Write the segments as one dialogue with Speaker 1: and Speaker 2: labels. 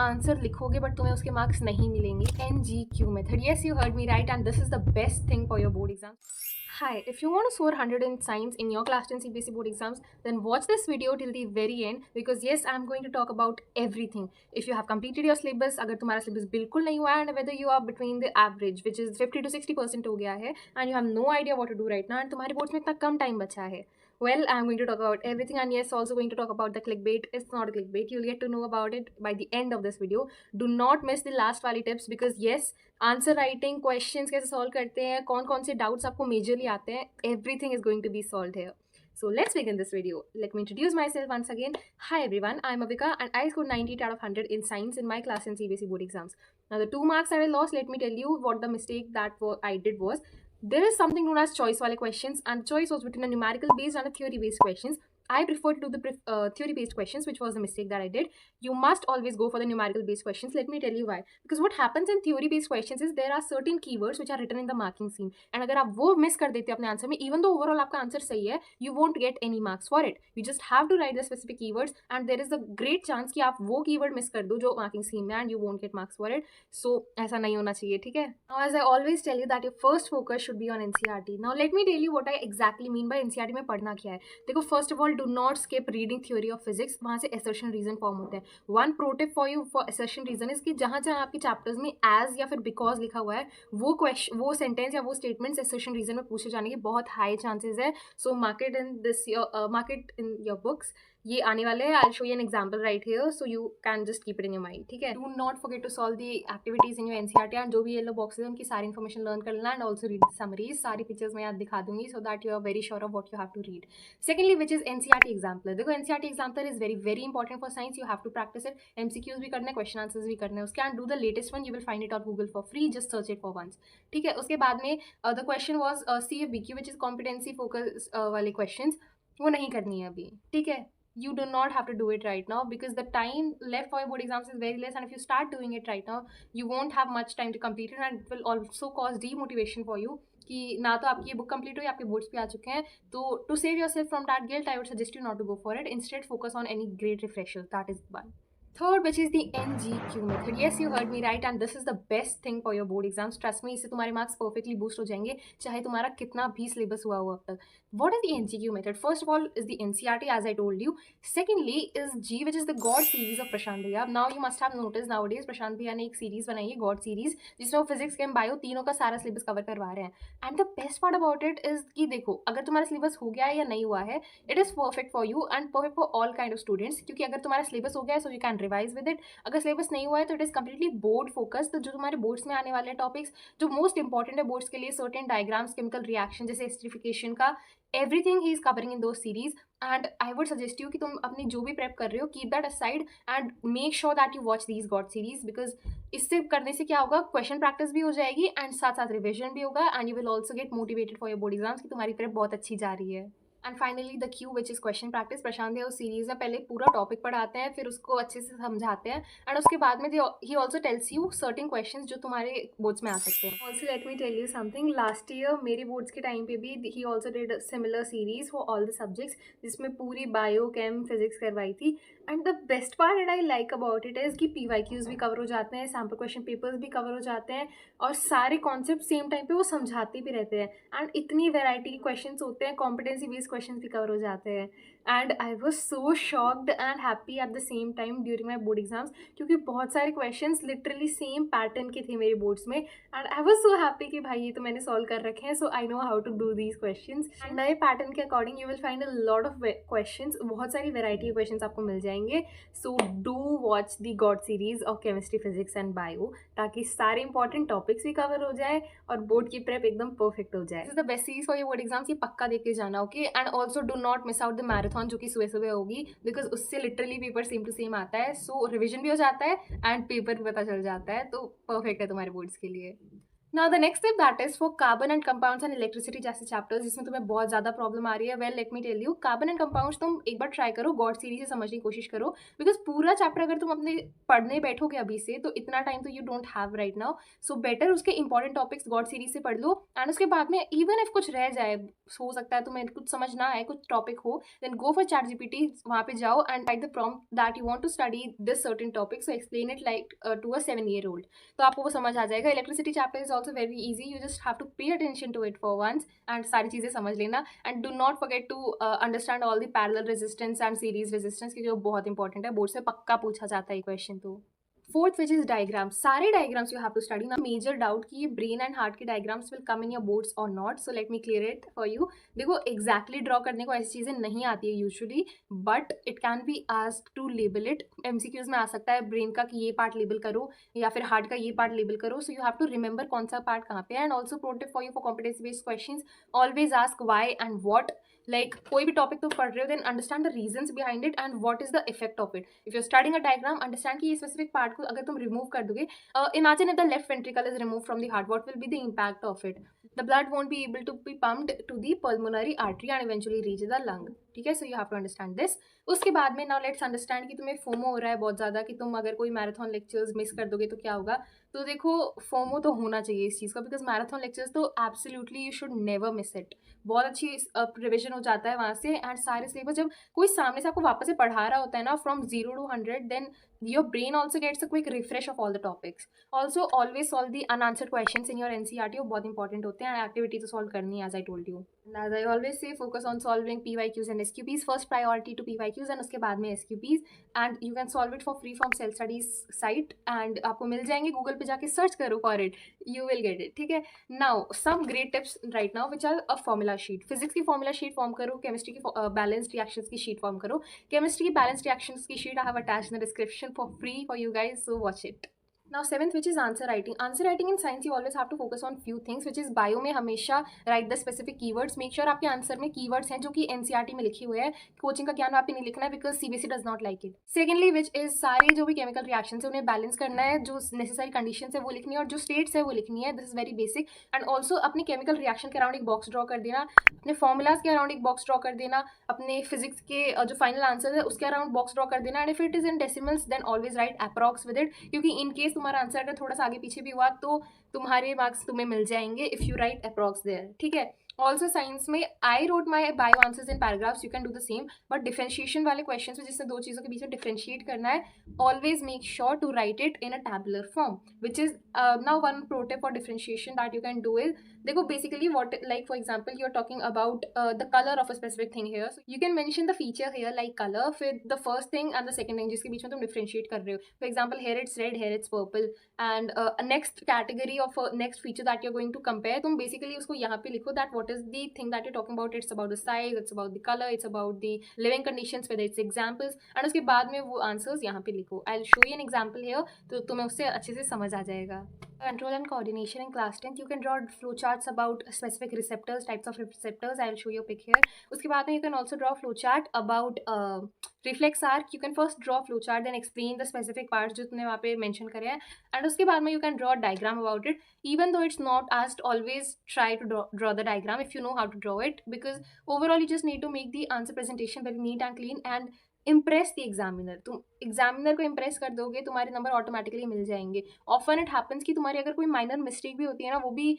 Speaker 1: Answer लिखोगे but तुम्हें उसके मार्क्स नहीं मिलेंगे. NGQ method. Yes, you heard me right, and this is the best thing for your board exam. Hi, if you want to score 100 in science in your class 10 CBSE board exams, then watch this video till the very end, because yes, I'm going to talk about everything. If you have completed your syllabus, अगर तुम्हारा syllabus बिल्कुल नहीं हुआ है, and whether you are between the average, which is 50 to 60% हो गया है, and you have no idea what to do right now, and तुम्हारे boards में इतना कम time बचा है. Well, I'm going to talk about everything, and yes, also going to talk about the clickbait. It's not a clickbait. You'll get to know about it by the end of this video. Do not miss the last वाली tips, because yes, answer writing, questions कैसे solve करते हैं, कौन कौन से doubts आपको majorly आते हैं, everything is going to be solved here. So let's begin this video. Let me introduce myself once again. Hi everyone, I'm Avika and I scored 98 out of 100 in science in my class in CBSE board exams. Now the 2 marks that I lost, let me tell you what the mistake that I did was, there is something known as choice wale questions, and choice was between a numerical based and a theory based questions. I prefer to do the theory based questions, which was the mistake that I did. You must always go for the numerical based questions. Let me tell you why. Because what happens in theory based questions is there are certain keywords which are written in the marking scheme, and अगर आप वो miss कर देते हो अपने answer में, even though overall आपका answer सही है, you won't get any marks for it. You just have to write the specific keywords, and there is a great chance कि आप वो keyword मिस कर दो जो marking scheme में, and you won't get marks for it. So ऐसा नहीं होना चाहिए, ठीक है? Now as I always tell you that your first focus should be on NCERT. Now let me tell you what I exactly mean by NCERT में पढ़ना क्या है. देखो, first of all, do not skip reading theory of physics. वहाँ से assertion reason form होता है. One pro tip for you for assertion reason is कि जहाँ जहाँ आपके चैप्टर्स में as या फिर because लिखा हुआ है, वो क्वेश्चन, वो सेंटेंस या वो स्टेटमेंट्स assertion reason में पूछे जाने के बहुत हाई चांसेस है. सो mark it in your books. ये आने वाले हैं. I'll show you an example right here, so you can just keep it in your mind, ठीक है? Do not forget to solve the activities in your NCERT, and जो भी yellow boxes हैं उनकी सारी इन्फॉर्मेशन लर्न कर लेना, and also read the summaries. सारी पिक्चर्स मैं यहाँ दिखा दूंगी, so that you are very sure of what you have to read. Secondly, which is NCERT exampler. देखो, NCERT exampler is very very important for science. You have to practice it. MCQs भी करने, question answers भी करने. उसके and do the latest one. You will find it on Google for free. Just search it for once, ठीक है? उसके बाद में the question was CFBQ, which is competency focus वाले questions. वो नहीं करनी है अभी, ठीक है? You do not have to do it right now, because the time left for your board exams is very less, and if you start doing it right now, you won't have much time to complete it, and it will also cause demotivation for you कि ना तो आपकी ये book complete हुई, आपके boards पे आ चुके हैं. तो to save yourself from that guilt, I would suggest you not to go for it. Instead focus on any great refresher. That is one. Third, which is the NGQ method. Yes, you heard me right, and this is the best thing for your board exams. Trust me, इससे तुम्हारे marks perfectly boost हो जाएंगे, चाहे तुम्हारा कितना भी syllabus हुआ हो अब तक. What is the NGQ method? First of all is the NCERT, as I told you. Secondly is G, which is the God series of Prashant Bhaiya. Now you must have noticed nowadays Prashant Bhaiya ने एक series बनाई है, God series, जिसमें वो physics, केम, bio तीनों का सारा syllabus cover करवा रहे हैं. And the best part about it is कि देखो, अगर तुम्हारा सिलेबस हो गया है या नहीं हुआ है, it is perfect for you and perfect for all kind of students. क्योंकि अगर तुम्हारा सिलेबस हो गया है, so you can revise with it. अगर सिलेबस नहीं हुआ है तो it is completely board focus. तो जो तुम्हारे बोर्ड्स में आने वाले टॉपिक्स जो मोस्ट इंपॉर्टेंट है बोर्ड्स के लिए, सर्टेन डायग्राम्स, केमिकल रिएक्शन जैसे एस्टरिफिकेशन का, everything he is covering in those series. And I would suggest you कि तुम अपनी जो भी प्रेप कर रहे हो, keep that aside and make sure that you watch these God series, because इससे करने से क्या होगा, क्वेश्चन प्रैक्टिस भी हो जाएगी एंड साथ साथ रिविजन भी होगा, and you will also get motivated for your board exams कि तुम्हारी प्रेप बहुत अच्छी जा रही है. And finally the Q, which is question practice. Prashant है उस सीरीज में पहले पूरा टॉपिक पढ़ाते हैं, फिर उसको अच्छे से समझाते हैं, एंड उसके बाद में ही also tells you certain questions जो तुम्हारे बोर्ड्स में आ सकते हैं. Also let me tell you something. Last year मेरे बोर्ड्स के टाइम पे भी he also did similar series for all the subjects, जिसमें पूरी बायो, केम, फिजिक्स करवाई थी. And the best part that I like about it is कि PYQs भी कवर हो जाते हैं, सैम्पल क्वेश्चन पेपर्स भी कवर हो जाते हैं, और सारे कॉन्सेप्ट सेम टाइम पे वो समझाते भी रहते हैं. एंड इतनी वेराइटी के क्वेश्चन होते हैं, कॉम्पिटेंसी बेस्ड क्वेश्चन भी कवर हो जाते हैं. And I was so shocked and happy at the same time during my board exams, क्योंकि बहुत सारे क्वेश्चन लिटरली सेम पैटर्न के थे मेरे बोर्ड्स में. And I was so happy कि भाई ये तो मैंने सॉल्व कर रखे हैं, so I know how to do these questions. And नए पैटर्न के according you will find a lot of question, बहुत सारी वेराइटी के क्वेश्चन आपको मिल जाएंगे. So do watch the god series of chemistry, physics and bio, ताकि सारे इंपॉर्टेंट टॉपिक्स भी कवर हो जाए और बोर्ड की प्रेप एकदम परफेक्ट हो जाए. This is the best series for your board exams. ये पक्का देख के जाना, okay? And also do not miss out the marathon जो कि सुबह सुबह होगी, बिकॉज उससे literally paper same to same आता है. सो रिविजन भी हो जाता है एंड पेपर भी पता चल जाता है, तो परफेक्ट है तुम्हारे बोर्ड्स के लिए. Now the next step that is for carbon and compounds and electricity जैसे चैप्टर्स जिसमें तुम्हें बहुत ज़्यादा प्रॉब्लम आ रही है, well let me tell you, carbon and compounds तुम एक बार ट्राई करो गॉड सीरीज से समझने की कोशिश करो, बिकॉज पूरा चैप्टर अगर तुम अपने पढ़ने बैठोगे अभी से तो इतना टाइम तो you don't have right now, so better उसके इंपॉर्टेंट टॉपिक्स गॉड सीरीज से पढ़ लो, एंड उसके बाद में इवन इफ कुछ रह जाए, हो सकता है तुम्हें कुछ समझ ना आए, कुछ टॉपिक हो, then go for ChatGPT, वहाँ पे जाओ and write the prompt that you want to study this certain topic, so explain it like to a 7-year old, तो आपको वो समझ आ जाएगा. Electricity chapter is also very easy, you just have to pay attention to it for once and सारी चीज़ें समझ लेना, and do not forget to understand all the parallel resistance and series resistance, क्योंकि वो बहुत इंपॉर्टेंट है, board से पक्का पूछा जाता है क्वेश्चन. तो फोर्थ विच इज डायग्राम्स, सारे diagrams you have to study ना. मेजर डाउट कि ये ब्रेन एंड हार्ट के diagrams will come in your boards or not, so let me clear it for you. देखो एग्जैक्टली ड्रॉ करने को ऐसी चीज़ें नहीं आती है usually, but it can be asked to label it. MCQs में आ सकता है ब्रेन का कि ये पार्ट लेबल करो, या फिर हार्ट का ये पार्ट लेबल करो, so you have to remember कौन सा पार्ट कहाँ पे है. And also pro tip for you for competency based questions, always ask why and what. Like कोई भी टॉपिक तुम पढ़ रहे हो, then understand the reasons behind it and what is the effect of it. If you studying a diagram, understand कि ये specific part को अगर तुम रिमूव कर दोगे, imagine if the left ventricle is remove from the heart, what will be the impact of it. The blood won't be able to be pumped to the pulmonary artery and eventually reach the lung. ठीक है, so you have to understand this. उसके बाद में now let's understand कि तुम्हें FOMO हो रहा है बहुत ज़्यादा, कि तुम अगर कोई मैराथन लेक्चर्स मिस कर दोगे तो क्या होगा. तो देखो फोमो तो होना चाहिए इस चीज़ का, बिकॉज मैराथन लेक्चर्स तो absolutely you should never miss it. बहुत अच्छी रिविजन हो जाता है वहाँ से, एंड सारे सिलेबस जब कोई सामने से आपको वापस से पढ़ा रहा होता है ना from 0 to 100, then your brain also gets a quick refresh of all the topics. Also always solve the unanswered questions in your NCERT, वो बहुत इंपॉर्टेंट होते हैं, एंड एक्टिविटी तो सॉल्व करनी है as I told you. As I always say, focus on solving PYQs and SQPs. First priority to PYQs and उसके बाद में SQPs, and you can solve it for free from self studies site, and आपको मिल जाएंगे. Google पे जाके search करो for it, you will get it. ठीक है. Now some great tips right now which are a formula sheet. Physics की formula sheet form करो, chemistry की balanced reactions की sheet form करो. Chemistry की balanced reactions की sheet I have attached in the description for free for you guys, so watch it. Now seventh which is answer writing. Answer writing in science you always have to focus on few things, which is bio में हमेशा write the specific keywords. Make sure आपके answer में keywords हैं जो कि NCERT में लिखे हुए हैं. कोचिंग का ज्ञान आपने नहीं लिखना है, because CBSE does not like it. Secondly which is सारे जो भी chemical reactions है उन्हें balance करना है, जो necessary conditions है वो लिखनी है और जो states है वो लिखनी है. This is very basic. And also अपने chemical reaction के अराउंड एक box draw कर देना, अपने formulas के अराउंड एक box draw कर देना, अपने physics के जो final answers है उसके अराउंड box draw कर देना. And if it is in decimals then always write approx with it, क्योंकि in case तुम्हारा आंसर अगर थोड़ा सा आगे पीछे भी हुआ तो तुम्हारे मार्क्स तुम्हें मिल जाएंगे if you write approx there. ठीक है. ऑल्सो साइंस में I wrote my bio answers in paragraphs, you can do the same, but differentiation वाले क्वेश्चन में जिससे दो चीज़ों के बीच में डिफरेंशिएट करना है, always make sure to write it in a tabular form, which is now one pro tip for differentiation that you can do is, देखो basically what like for example you are talking about the colour of a specific thing here, so you can mention the feature here like colour, फिर the first thing and the second thing जिसके बीच में तुम differentiate कर रहे हो. For example here it's red, here it's purple, and next category of next feature that you are going to compare, तुम basically उसको यहाँ पे लिखो that what is the thing that you talking about. It's about the size, it's about the colour, it's about the living conditions, whether it's examples, and उसके बाद में वो answers यहाँ पे लिखो. I will show you an example here, तो तुम्हें उससे अच्छे से समझ आ जाएगा. Control and coordination in class 10th, you can draw flowcharts about specific receptors, types of receptors. I will show you a pic here. उसके बाद में you can also draw flowchart about reflex arc. You can first draw flowchart, then explain the specific parts जो तुमने वहाँ पे mention करे हैं, and उसके बाद में you can draw a diagram about it. Even though it's not asked, always try to draw the diagram if you know how to draw it, because overall you just need to make the answer presentation very neat and clean and impress the examiner. तुम examiner को impress कर दोगे, तुम्हारे number automatically मिल जाएंगे. Often it happens कि तुम्हारी अगर कोई माइनर मिस्टेक भी होती है ना, वो भी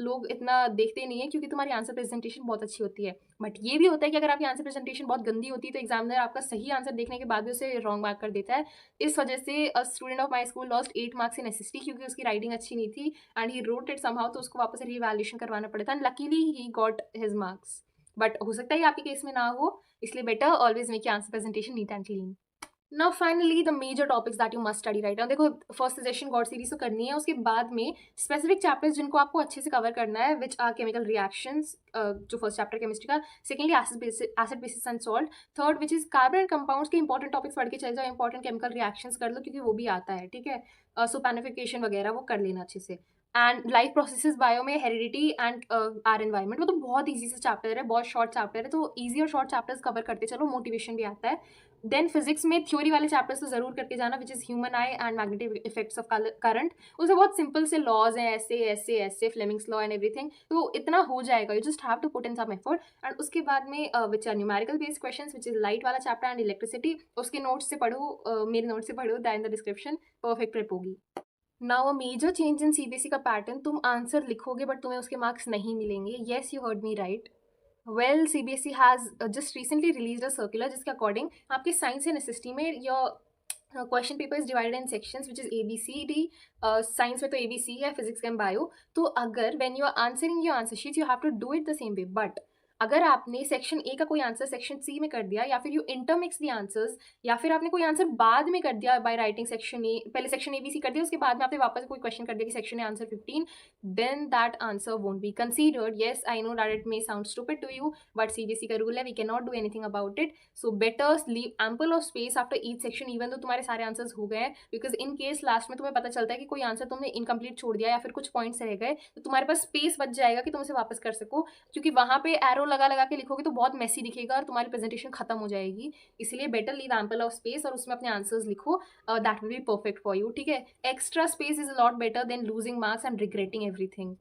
Speaker 1: लोग इतना देखते नहीं है क्योंकि तुम्हारी आंसर प्रेजेंटेशन बहुत अच्छी होती है. बट ये भी होता है कि अगर आपकी आंसर प्रेजेंटेशन बहुत गंदी होती है तो एग्जामिनर आपका सही आंसर देखने के बाद भी उसे रॉन्ग मार्क कर देता है. इस वजह से student of my school lost 8 marks in SST क्योंकि उसकी राइटिंग अच्छी नहीं थी and he wrote it somehow, तो उसको वापस रीवैल्यूएशन करवाना पड़ा था and luckily he got his marks. But हो सकता है आपके केस में ना हो, इसलिए better always make your answer presentation neat and clean. Now finally the major topics that you must study right now. देखो फर्स्ट सजेशन गॉड सीरीज तो करनी है, उसके बाद में स्पेसिफिक चैप्टर्स जिनको आपको अच्छे से कवर करना है, विच आर केमिकल रिएक्शंस, जो फर्स्ट चैप्टर केमिस्ट्री का. Secondly acid basis and salt. Third which is carbon and compounds के इंपॉर्टेंट टॉपिक्स पढ़ के चल जाओ, इंपॉर्टेंट केमिकल रिएक्शंस कर लो क्योंकि वो भी आता है. ठीक है. सुपैनिफिकेशन वगैरह वो कर लेना अच्छे से. एंड लाइफ प्रोसेसेस बायो में हेरिडिटी एंड आर एनवायरमेंट, वो तो बहुत ईजी से चैप्टर है, बहुत शॉर्ट चैप्टर है, तो ईजी और शॉर्ट चैप्टर्स कवर करते चलो, मोटिवेशन भी आता है. देन फिजिक्स में थ्योरी वाले चैप्टर्स तो जरूर करके जाना, which is human I and magnetic effects of current. उसमें बहुत सिंपल से लॉज हैं, ऐसे ऐसे ऐसे फ्लेमिंग्स लॉ एंड एवरीथिंग, तो इतना हो जाएगा। You just have to put in some effort. And उसके बाद में which are numerical based questions, which is light वाला चैप्टर एंड इलेक्ट्रिसिटी, उसके नोट्स से पढ़ो, मेरे नोट्स से पढ़ो, that in the description. Perfect prep होगी। Now a major change in CBSE का पैटर्न, तुम आंसर लिखोगे बट तुम्हें उसके मार्क्स नहीं मिलेंगे। Yes, you heard me right. Well, CBSE has just recently released a circular जिसके अकॉर्डिंग आपके साइंस एंड एसएसटी में your question paper is divided in sections which is A B C D. Science में तो ए B सी है, physics and bio. तो अगर when you are answering your answer sheet, you have to do it the same way. But अगर आपने section A का कोई answer section C में कर दिया, या फिर यू इंटरमिक्स दी आंसर्स, या फिर आपने कोई आंसर बाद में कर दिया बाय राइटिंग सेक्शन ए, पहले सेक्शन ए बी सी कर दिया, उसके बाद में आपने वापस कोई क्वेश्चन कर दिया कि section A answer 15, then that answer won't be considered. Yes, I know that it may sound stupid to you, but CBSE का रूल है, we can not do anything about it. So better leave ample of space after each section, even तो तुम्हारे सारे answers हो गए हैं, because in case last में तुम्हें पता चलता है कि कोई आंसर तुमने इनकम्प्लीट छोड़ दिया या फिर कुछ पॉइंट्स रह गए, तो तुम्हारे पास स्पेस बच जाएगा कि तुम उसे वापस कर सको। क्योंकि वहाँ पे एरो लगा लगा के लिखोगे तो बहुत मेसी दिखेगा और तुम्हारी प्रेजेंटेशन खत्म हो जाएगी। इसलिए better leave ample of space और उसमें अपने आंसर्स लिखो, that will be perfect for you. ठीक है, extra space is lot better than losing marks and regretting everything.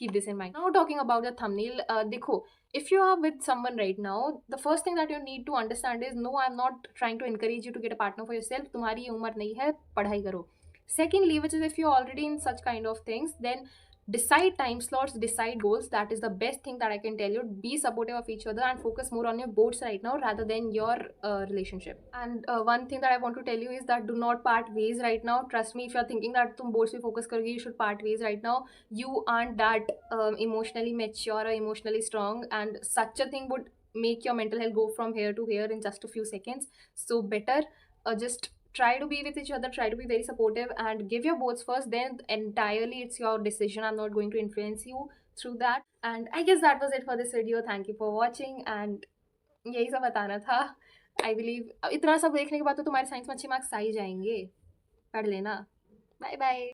Speaker 1: Keep this in mind. Now talking about the thumbnail, देखो, if you are with someone right now, the first thing that you need to understand is, no, I'm not trying to encourage you to get a partner for yourself. तुम्हारी ये उम्र नहीं है, पढ़ाई करो। Secondly, which is if you're already in such kind of things, then decide time slots, decide goals. That is the best thing that I can tell you. Be supportive of each other and focus more on your boards right now rather than your relationship. And one thing that I want to tell you is that do not part ways right now. Trust me, if you're thinking that तुम boards पे focus करोगे, you should part ways right now. You aren't that emotionally mature or emotionally strong, and such a thing would make your mental health go from here to here in just a few seconds. So better just try to be with each other, try to be very supportive and give your boards first, then entirely it's your decision. I'm not going to influence you through that. And I guess that was it for this video. Thank you for watching, and यही सब बताना था। I believe इतना सब देखने के बाद तो तुम्हारे साइंस में अच्छे मार्क्स आ ही जाएंगे, पढ़ लेना। Bye bye.